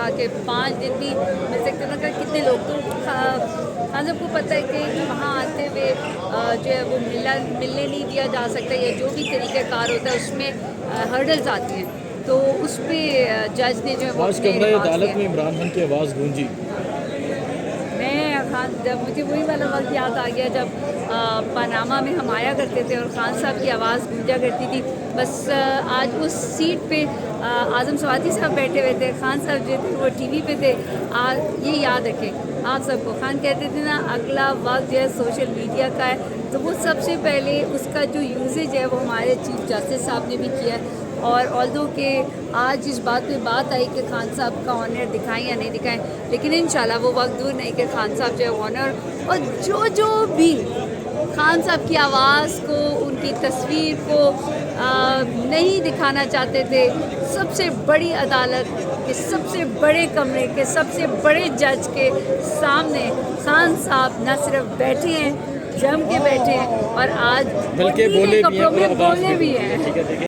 कहा कि 5 दिन भी मिल सकते हैं। कहा कितने लोग, तो खान साहब को पता है कि वहाँ आते हुए जो है वो मिलने नहीं दिया जा सकता, या जो भी तरीक़ाकार होता है उसमें हर्डल्स आती हैं, तो उस पर जज ने जो है वो आज अपने कमरा रिमार्क्स अदालत दिए। में इमरान खान की आवाज़ गूंजी। जब मुझे वही वाला वक्त याद आ गया जब पनामा में हम आया करते थे और खान साहब की आवाज़ गूंजा करती थी। बस आज उस सीट पे आज़म स्वाति साहब बैठे हुए थे, खान साहब जो थे वो टीवी पे थे। ये याद रखें आप सबको, खान कहते थे ना अगला वक्त जो है सोशल मीडिया का है, तो वो सबसे पहले उसका जो यूजेज है वो हमारे चीफ जस्टिस साहब ने भी किया है। और ऑल्दो के आज इस बात पे बात आई कि खान साहब का ऑनर दिखाएं या नहीं दिखाएं, लेकिन इंशाल्लाह वो वक्त दूर नहीं कि खान साहब जो है ऑनर और जो भी खान साहब की आवाज़ को, उनकी तस्वीर को नहीं दिखाना चाहते थे, सबसे बड़ी अदालत के सबसे बड़े कमरे के सबसे बड़े जज के सामने खान साहब न सिर्फ बैठे हैं, जम के बैठे हैं और आज बल्कि बोले भी हैं, कपड़ों में बोले भी हैं।